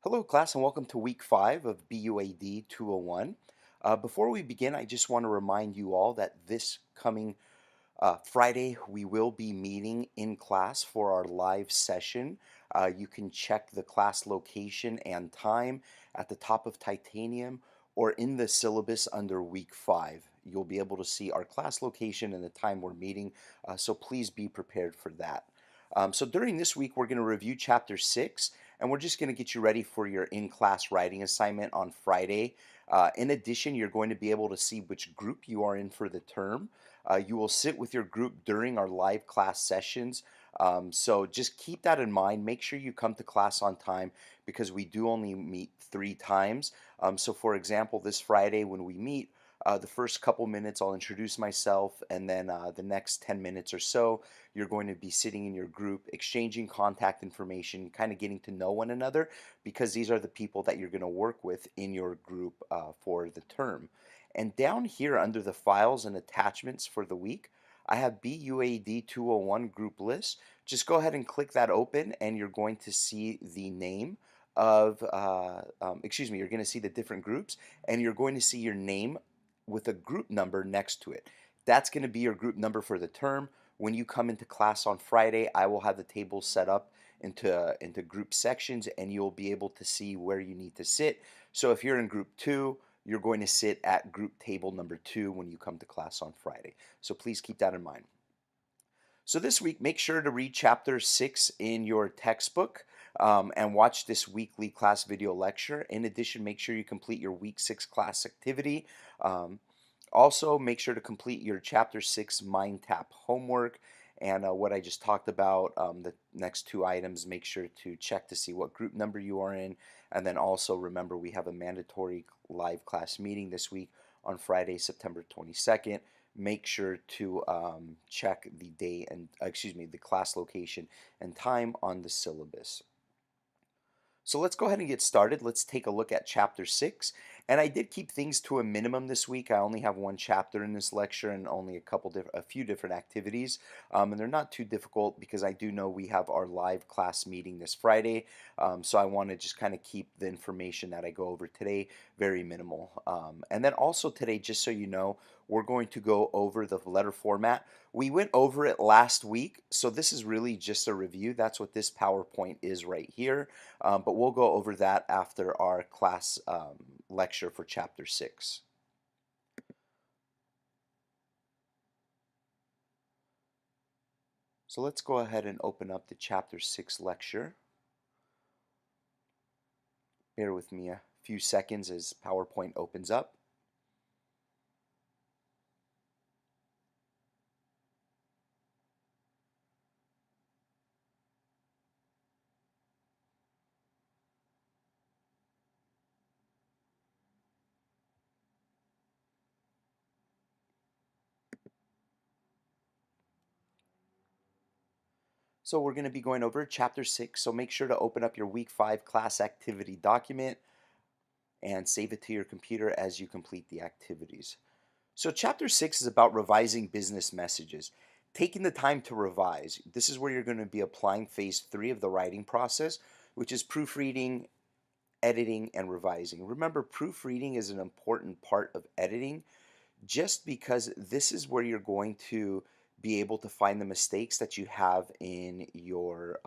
Hello, class, and welcome to week 5 of BUAD 201. Before we begin, I just want to remind you all that this coming Friday we will be meeting in class for our live session. You can check the class location and time at the top of Titanium or in the syllabus under week 5. You'll be able to see our class location and the time we're meeting, so please be prepared for that. So during this week, we're going to review chapter 6, and we're just going to get you ready for your in-class writing assignment on Friday. In addition, you're going to be able to see which group you are in for the term. You will sit with your group during our live class sessions. So just keep that in mind. Make sure you come to class on time because we do only meet 3 times. So for example, this Friday when we meet, the first couple minutes I'll introduce myself, and then the next 10 minutes or so you're going to be sitting in your group exchanging contact information, kind of getting to know one another, because these are the people that you're going to work with in your group for the term. And down here under the files and attachments for the week, I have BUAD 201 group list. Just go ahead and click that open and you're going to see the name of, you're going to see the different groups, and you're going to see your name with a group number next to it. That's going to be your group number for the term. When you come into class on Friday, I will have the tables set up into group sections, and you'll be able to see where you need to sit. So if you're in group 2, you're going to sit at group table number 2 when you come to class on Friday. So please keep that in mind. So this week, make sure to read chapter 6 in your textbook and watch this weekly class video lecture. In addition, make sure you complete your week 6 class activity. Also, make sure to complete your chapter 6 mind tap homework. And what I just talked about, the next 2 items, make sure to check to see what group number you are in. And then also remember, we have a mandatory live class meeting this week on Friday, September 22nd. Make sure to check the day and, the class location and time on the syllabus. So let's go ahead and get started. Let's take a look at chapter 6. And I did keep things to a minimum this week. I only have 1 chapter in this lecture and only a few different activities. And they're not too difficult because I do know we have our live class meeting this Friday. So I want to just kind of keep the information that I go over today very minimal. And then also today, just so you know, we're going to go over the letter format. We went over it last week, so this is really just a review. That's what this PowerPoint is right here. But we'll go over that after our class lecture for chapter 6. So let's go ahead and open up the chapter 6 lecture. Bear with me a few seconds as PowerPoint opens up. So we're going to be going over chapter 6, so make sure to open up your week 5 class activity document and save it to your computer as you complete the activities. So chapter 6 is about revising business messages. Taking the time to revise. This is where you're going to be applying phase 3 of the writing process, which is proofreading, editing, and revising. Remember, proofreading is an important part of editing just because this is where you're going to be able to find the mistakes that you have in your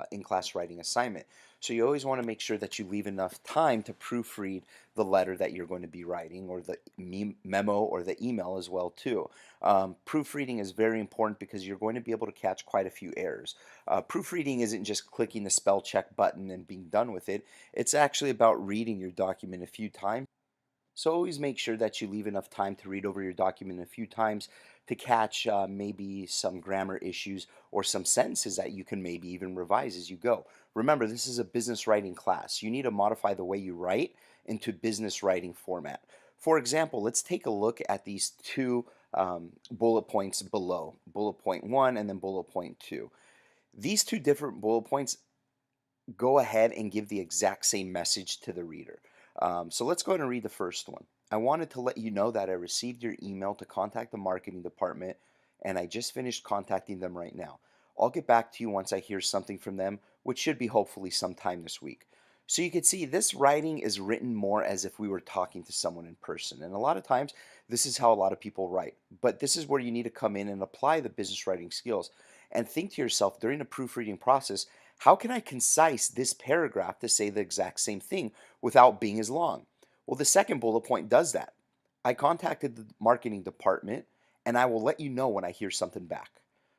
in-class writing assignment. So you always want to make sure that you leave enough time to proofread the letter that you're going to be writing, or the memo or the email as well too. Proofreading is very important because you're going to be able to catch quite a few errors. Proofreading isn't just clicking the spell check button and being done with it. It's actually about reading your document a few times. So always make sure that you leave enough time to read over your document a few times to catch maybe some grammar issues or some sentences that you can maybe even revise as you go. Remember, this is a business writing class. You need to modify the way you write into business writing format. For example, let's take a look at these 2 bullet points below, bullet point 1 and then bullet point 2. These 2 different bullet points go ahead and give the exact same message to the reader. So let's go ahead and read the first one. I wanted to let you know that I received your email to contact the marketing department, and I just finished contacting them right now. I'll get back to you once I hear something from them. which should be hopefully sometime this week. So you can see this writing is written more as if we were talking to someone in person. And a lot of times, this is how a lot of people write. But this is where you need to come in and apply the business writing skills and think to yourself during the proofreading process, how can I concise this paragraph to say the exact same thing without being as long? Well, the second bullet point does that. I contacted the marketing department and I will let you know when I hear something back.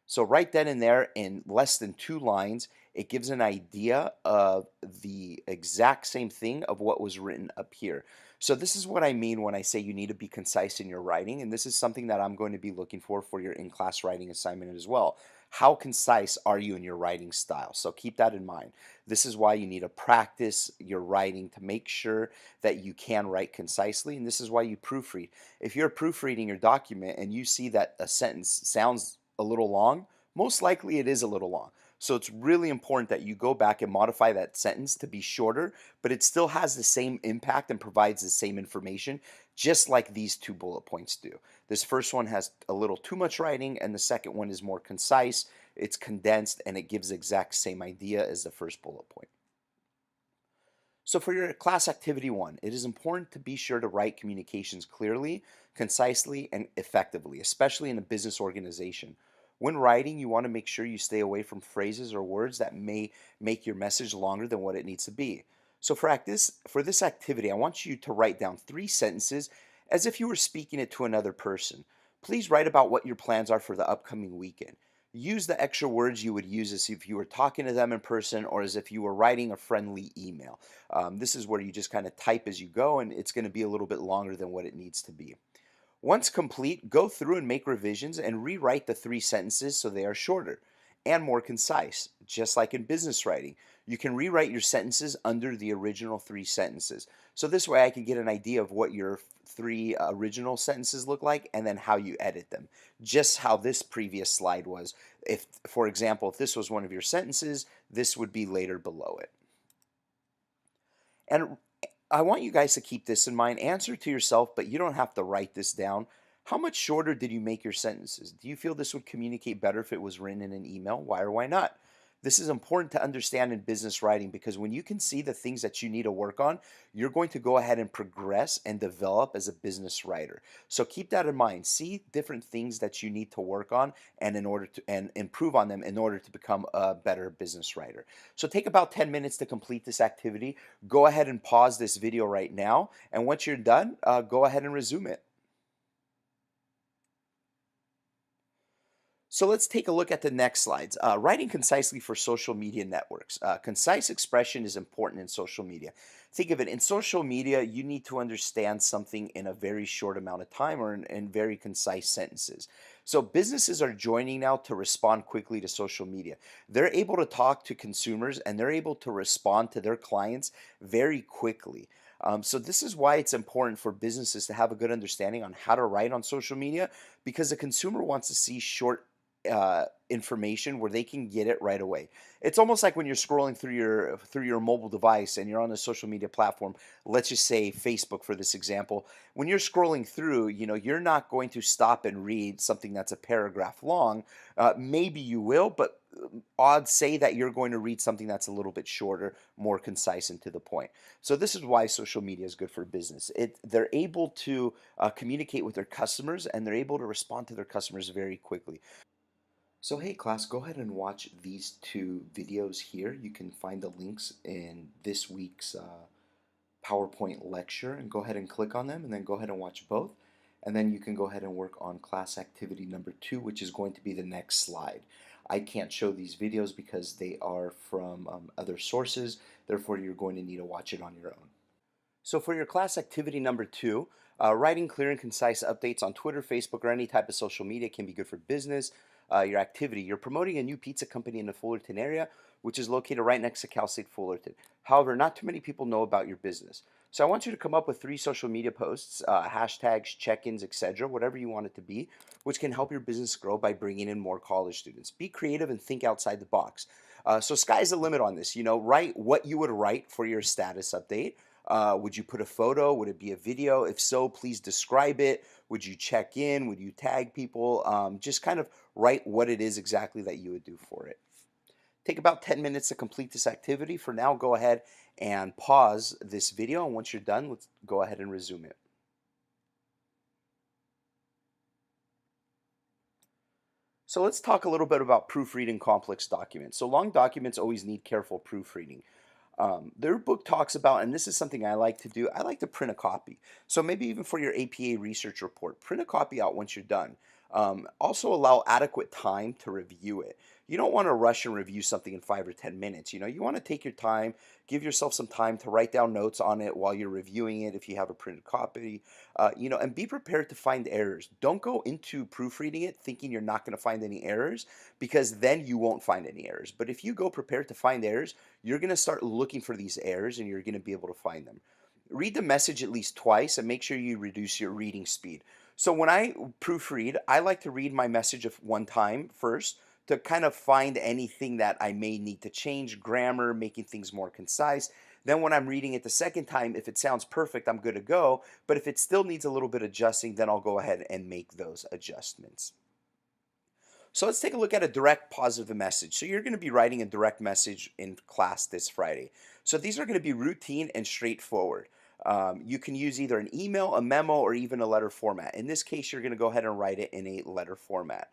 So, right then and there, in less than 2 lines, it gives an idea of the exact same thing of what was written up here. So, this is what I mean when I say you need to be concise in your writing. And this is something that I'm going to be looking for your in class writing assignment as well. How concise are you in your writing style? So, keep that in mind. This is why you need to practice your writing to make sure that you can write concisely. And this is why you proofread. If you're proofreading your document and you see that a sentence sounds a little long, most likely it is a little long. So it's really important that you go back and modify that sentence to be shorter, but it still has the same impact and provides the same information, just like these 2 bullet points do. This first one has a little too much writing, and the second one is more concise. It's condensed, and it gives the exact same idea as the first bullet point. So for your class activity 1, it is important to be sure to write communications clearly, concisely, and effectively, especially in a business organization. When writing, you want to make sure you stay away from phrases or words that may make your message longer than what it needs to be. So for this activity, I want you to write down 3 sentences as if you were speaking it to another person. Please write about what your plans are for the upcoming weekend. Use the extra words you would use as if you were talking to them in person or as if you were writing a friendly email. This is where you just kind of type as you go, and it's going to be a little bit longer than what it needs to be. Once complete, go through and make revisions and rewrite the 3 sentences so they are shorter and more concise, just like in business writing. You can rewrite your sentences under the original 3 sentences. So this way I can get an idea of what your 3 original sentences look like and then how you edit them. Just how this previous slide was. If, for example, if this was one of your sentences, this would be later below it. And I want you guys to keep this in mind. Answer to yourself, but you don't have to write this down. How much shorter did you make your sentences? Do you feel this would communicate better if it was written in an email? Why or why not? This is important to understand in business writing because when you can see the things that you need to work on, you're going to go ahead and progress and develop as a business writer. So keep that in mind. See different things that you need to work on and in order to and improve on them in order to become a better business writer. So take about 10 minutes to complete this activity. Go ahead and pause this video right now. And once you're done, go ahead and resume it. So let's take a look at the next slides. Writing concisely for social media networks. Concise expression is important in social media. Think of it, in social media, you need to understand something in a very short amount of time or in very concise sentences. So businesses are joining now to respond quickly to social media. They're able to talk to consumers and they're able to respond to their clients very quickly. So this is why it's important for businesses to have a good understanding on how to write on social media because the consumer wants to see short information where they can get it right away. It's almost like when you're scrolling through your mobile device and you're on a social media platform. Let's just say Facebook for this example. When you're scrolling through, you're not going to stop and read something that's a paragraph long. Maybe you will, but odds say that you're going to read something that's a little bit shorter, more concise, and to the point. So this is why social media is good for business. They're able to communicate with their customers and they're able to respond to their customers very quickly. So hey class, go ahead and watch these 2 videos here. You can find the links in this week's PowerPoint lecture and go ahead and click on them and then go ahead and watch both. And then you can go ahead and work on class activity number 2, which is going to be the next slide. I can't show these videos because they are from other sources, therefore you're going to need to watch it on your own. So for your class activity number 2, writing clear and concise updates on Twitter, Facebook, or any type of social media can be good for business. Your activity, you're promoting a new pizza company in the Fullerton area, which is located right next to Cal State Fullerton. However, not too many people know about your business. So I want you to come up with 3 social media posts, hashtags, check-ins, etc., whatever you want it to be, which can help your business grow by bringing in more college students. Be creative and think outside the box. So sky's the limit on this. Write what you would write for your status update. Would you put a photo? Would it be a video? If so, please describe it. Would you check in? Would you tag people? Just kind of write what it is exactly that you would do for it. Take about 10 minutes to complete this activity. For now, go ahead and pause this video, and once you're done, let's go ahead and resume it. So let's talk a little bit about proofreading complex documents. So long documents always need careful proofreading. Their book talks about, and this is something I like to do, I like to print a copy. So maybe even for your APA research report, print a copy out once you're done. Also allow adequate time to review it. You don't want to rush and review something in 5 or 10 minutes. You want to take your time, give yourself some time to write down notes on it while you're reviewing it if you have a printed copy, and be prepared to find errors. Don't go into proofreading it thinking you're not going to find any errors, because then you won't find any errors. But if you go prepared to find errors, you're going to start looking for these errors and you're going to be able to find them. Read the message at least twice and make sure you reduce your reading speed. So when I proofread, I like to read my message of one time first to kind of find anything that I may need to change, grammar, making things more concise. Then when I'm reading it the second time, if it sounds perfect, I'm good to go. But if it still needs a little bit adjusting, then I'll go ahead and make those adjustments. So let's take a look at a direct positive message. So you're going to be writing a direct message in class this Friday. So these are going to be routine and straightforward. You can use either an email, a memo, or even a letter format. In this case, you're going to go ahead and write it in a letter format.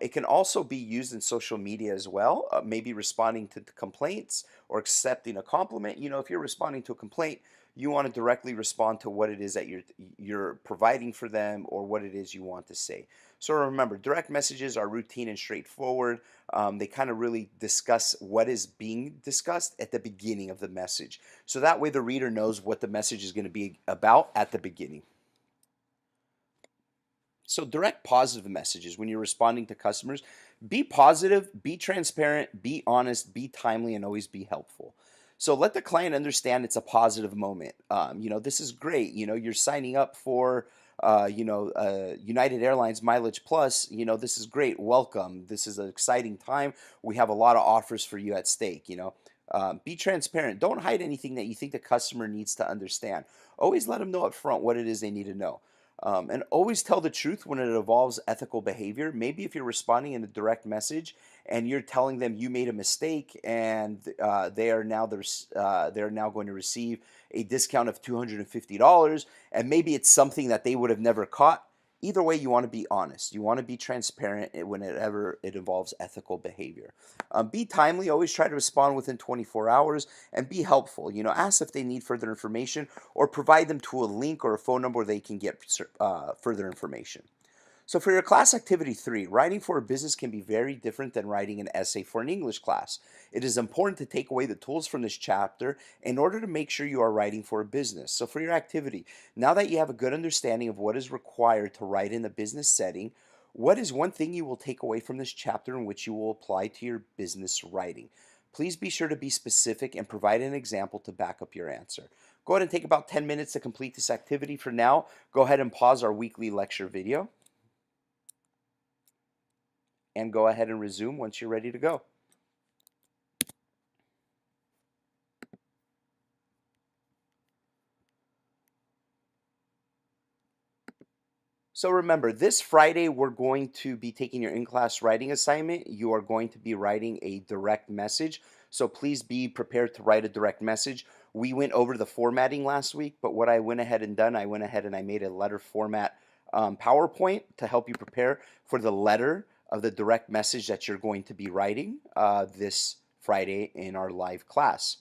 It can also be used in social media as well, maybe responding to complaints or accepting a compliment. If you're responding to a complaint, you want to directly respond to what it is that you're providing for them or what it is you want to say. So remember, direct messages are routine and straightforward. They kind of really discuss what is being discussed at the beginning of the message. So that way the reader knows what the message is going to be about at the beginning. So direct positive messages when you're responding to customers, be positive, be transparent, be honest, be timely, and always be helpful. So let the client understand it's a positive moment. This is great. You're signing up for, United Airlines Mileage Plus. This is great. Welcome. This is an exciting time. We have a lot of offers for you at stake. Be transparent. Don't hide anything that you think the customer needs to understand. Always let them know up front what it is they need to know. And always tell the truth when it involves ethical behavior. Maybe if you're responding in a direct message and you're telling them you made a mistake and they're now going to receive a discount of $250, and maybe it's something that they would have never caught. Either way, you want to be honest. You want to be transparent whenever it involves ethical behavior. Be timely. Always try to respond within 24 hours and be helpful. Ask if they need further information or provide them to a link or a phone number where they can get further information. So for your class activity 3, writing for a business can be very different than writing an essay for an English class. It is important to take away the tools from this chapter in order to make sure you are writing for a business. So for your activity, now that you have a good understanding of what is required to write in a business setting, what is one thing you will take away from this chapter in which you will apply to your business writing? Please be sure to be specific and provide an example to back up your answer. Go ahead and take about 10 minutes to complete this activity. For now, go ahead and pause our weekly lecture video and go ahead and resume once you're ready to go. So remember, this Friday we're going to be taking your in-class writing assignment. You are going to be writing a direct message. So please be prepared to write a direct message. We went over the formatting last week, but what I went ahead and done, I went ahead and I made a letter format PowerPoint to help you prepare for the letter of the direct message that you're going to be writing this Friday in our live class.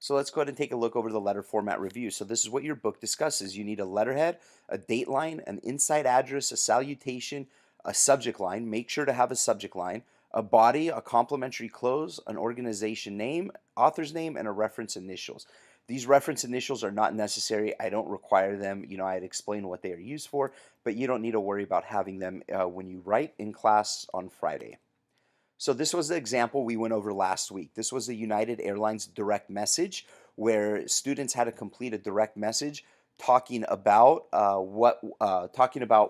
So let's go ahead and take a look over the letter format review. So this is what your book discusses. You need a letterhead, a date line, an inside address, a salutation, a subject line. Make sure to have a subject line, a body, a complimentary close, an organization name, author's name, and a reference initials. These reference initials are not necessary. I don't require them. I'd explain what they are used for, but you don't need to worry about having them when you write in class on Friday. So this was the example we went over last week. This was the United Airlines direct message where students had to complete a direct message talking about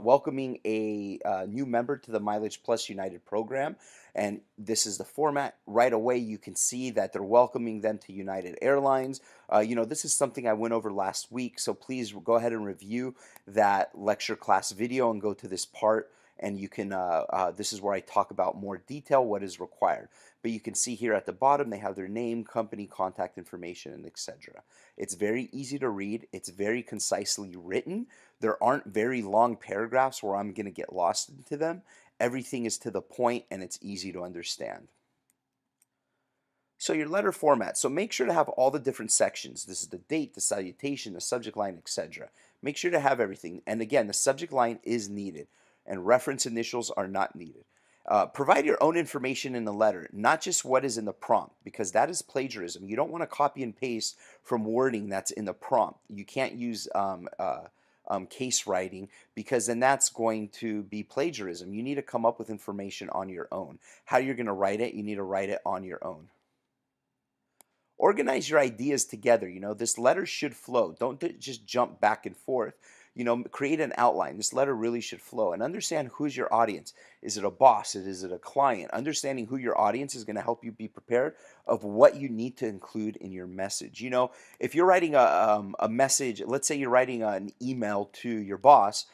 welcoming a new member to the Mileage Plus United program. And this is the format. Right away, you can see that they're welcoming them to United Airlines. This is something I went over last week, so please go ahead and review that lecture class video and go to this part and you can, this is where I talk about more detail what is required. But you can see here at the bottom, they have their name, company, contact information, and etc. It's very easy to read. It's very concisely written. There aren't very long paragraphs where I'm going to get lost into them. Everything is to the point and it's easy to understand. So your letter format. So make sure to have all the different sections. This is the date, the salutation, the subject line, etc. Make sure to have everything. And again, the subject line is needed and reference initials are not needed. Provide your own information in the letter, not just what is in the prompt, because that is plagiarism. You don't want to copy and paste from wording that's in the prompt. You can't use case writing, because then that's going to be plagiarism. You need to come up with information on your own. How you're going to write it, you need to write it on your own. Organize your ideas together. This letter should flow. Don't just jump back and forth. Create an outline. This letter really should flow, and understand who's your audience. Is it a boss? Is it a client? Understanding who your audience is going to help you be prepared of what you need to include in your message. If you're writing a message, let's say you're writing an email to your boss,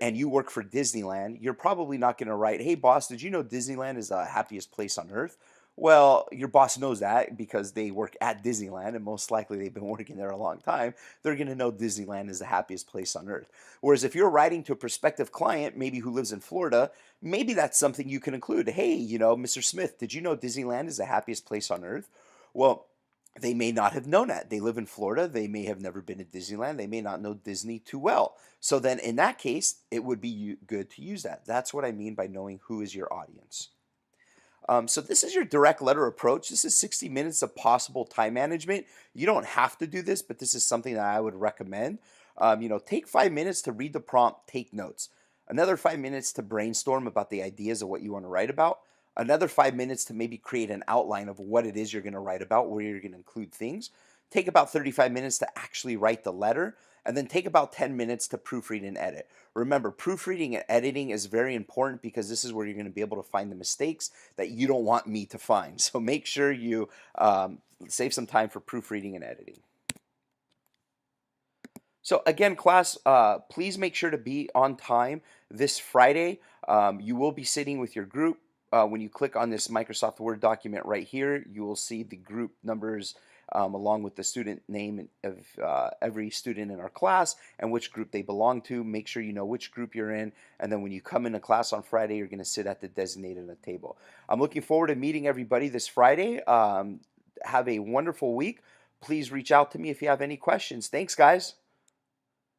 and you work for Disneyland, you're probably not going to write, "Hey boss, did you know Disneyland is the happiest place on earth?" Well, your boss knows that because they work at Disneyland, and most likely they've been working there a long time. They're going to know Disneyland is the happiest place on earth. Whereas if you're writing to a prospective client, maybe who lives in Florida, maybe that's something you can include. "Hey, Mr. Smith, did you know Disneyland is the happiest place on earth?" Well, they may not have known that. They live in Florida. They may have never been to Disneyland. They may not know Disney too well. So then in that case, it would be good to use that. That's what I mean by knowing who is your audience. So this is your direct letter approach. This is 60 minutes of possible time management. You don't have to do this, but this is something that I would recommend. Take 5 minutes to read the prompt, take notes. Another 5 minutes to brainstorm about the ideas of what you want to write about. Another 5 minutes to maybe create an outline of what it is you're going to write about, where you're going to include things. Take about 35 minutes to actually write the letter, and then take about 10 minutes to proofread and edit. Remember, proofreading and editing is very important because this is where you're going to be able to find the mistakes that you don't want me to find. So make sure you save some time for proofreading and editing. So again, class, please make sure to be on time this Friday. You will be sitting with your group. When you click on this Microsoft Word document right here, you will see the group numbers along with the student name of every student in our class and which group they belong to. Make sure you know which group you're in, and then when you come into class on Friday, you're going to sit at the designated table. I'm looking forward to meeting everybody this Friday. Have a wonderful week. Please reach out to me if you have any questions. Thanks, guys.